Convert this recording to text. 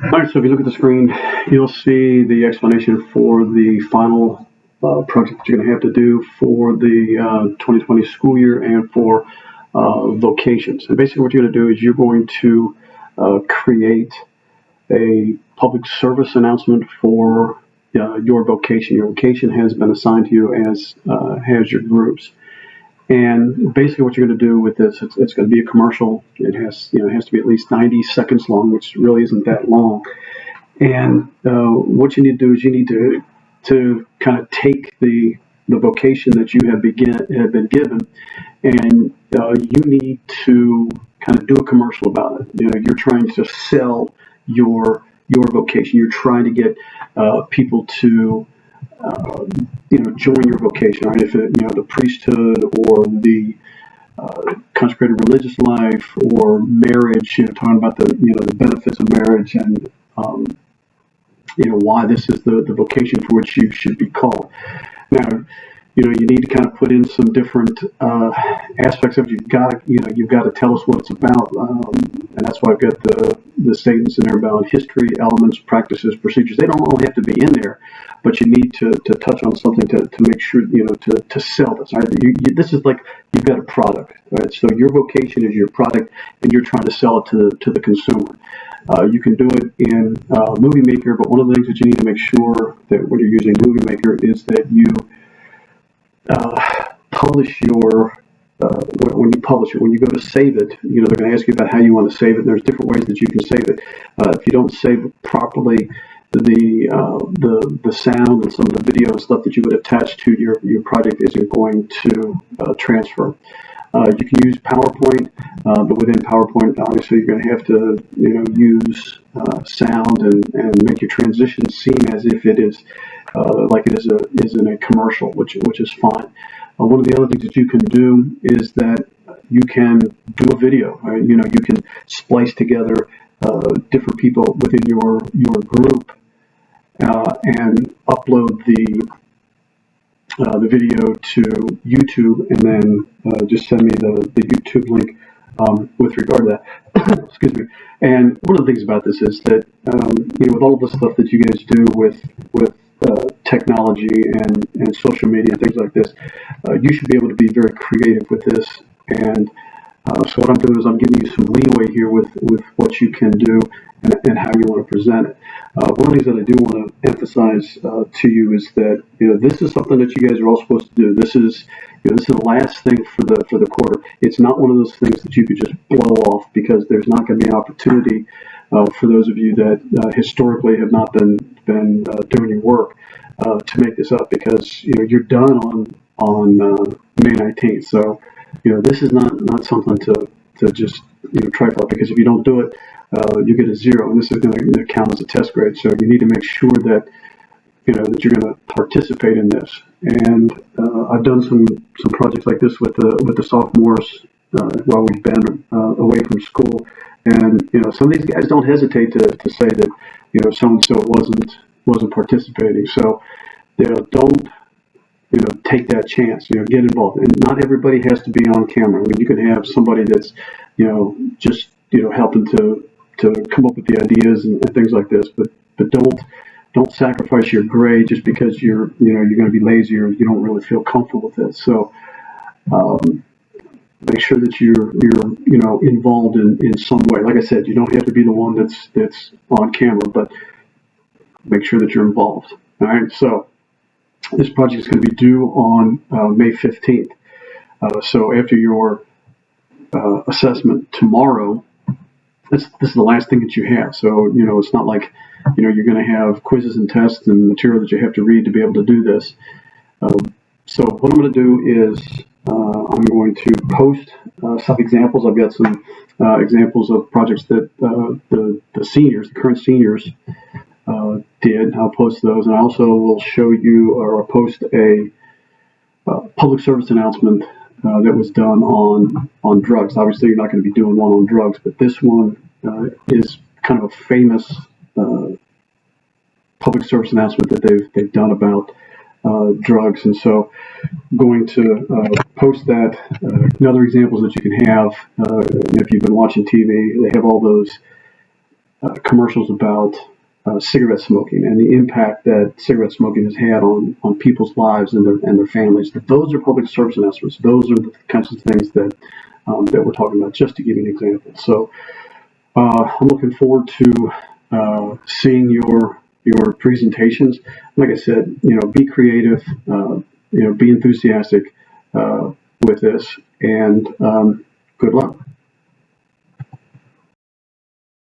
All right, so if you look at the screen, you'll see the explanation for the final project that you're going to have to do for the 2020 school year and for vocations. And basically what you're going to do is you're going to create a public service announcement for your vocation. Your vocation has been assigned to you, as has your groups. And basically what you're going to do with this, it's going to be a commercial. It has to be at least 90 seconds long, which really isn't that long. And what you need to do is you need to kind of take the vocation that you have been given, and you need to kind of do a commercial about it. You're trying to sell your vocation. You're trying to get people to join your vocation, right? If the priesthood or the consecrated religious life or marriage, talking about the benefits of marriage and why this is the vocation for which you should be called. Now, you need to kind of put in some different aspects of it. You've got to tell us what it's about, and that's why I've got the statements in there about history, elements, practices, procedures. They don't all have to be in there, but you need to touch on something to make sure to sell this. Right? This is like you've got a product, right? So your vocation is your product, and you're trying to sell it to the consumer. You can do it in Movie Maker, but one of the things that you need to make sure that when you're using Movie Maker is that you publish your when you publish it. When you go to save it, they're going to ask you about how you want to save it. There's different ways that you can save it. If you don't save it properly, the sound and some of the video and stuff that you would attach to your project isn't going to transfer. You can use PowerPoint, but within PowerPoint, obviously, you're going to have to use sound and make your transitions seem as if it is like it is in a commercial, which is fine. One of the other things that you can do is that you can do a video. Right? You can splice together different people within your group and upload the video to YouTube, and then just send me the YouTube link with regard to that. Excuse me. And one of the things about this is that with all of the stuff that you guys do with technology and social media and things like this, you should be able to be very creative with this. And so what I'm doing is I'm giving you some leeway here with what you can do and how you want to present it. One of the things that I do want to emphasize to you is that this is something that you guys are all supposed to do. This is the last thing for the quarter. It's not one of those things that you could just blow off, because there's not going to be an opportunity for those of you that historically have not been doing your work to make this up, because you're done on May 19th. So this is not something to just trifle, because if you don't do it, you get a 0, and this is going to count as a test grade. So you need to make sure that that you're going to participate in this. And I've done some projects like this with the sophomores while we've been away from school, and some of these guys don't hesitate to say that so and so wasn't participating. So don't take that chance. Get involved. And not everybody has to be on camera. I mean, you can have somebody that's just helping to come up with the ideas and things like this, but don't sacrifice your grade just because you're going to be lazy or you don't really feel comfortable with it. So make sure that you're involved in some way. Like I said, you don't have to be the one that's on camera, but make sure that you're involved. All right. So this project is going to be due on May 15th. So after your assessment tomorrow, this is the last thing that you have. So it's not like you're going to have quizzes and tests and material that you have to read to be able to do this. So what I'm going to do is I'm going to post some examples. I've got some examples of projects that the current seniors did. I'll post those, and I also will show you or post a public service announcement that was done on drugs. Obviously, you're not going to be doing one on drugs, but this one is kind of a famous public service announcement that they've done about drugs, and so I'm going to post that. Other examples that you can have, if you've been watching TV, they have all those commercials about cigarette smoking and the impact that cigarette smoking has had on people's lives and their families. Those are public service announcements. Those are the kinds of things that that we're talking about. Just to give you an example. So I'm looking forward to seeing your presentations. Like I said, be creative, be enthusiastic with this, and good luck.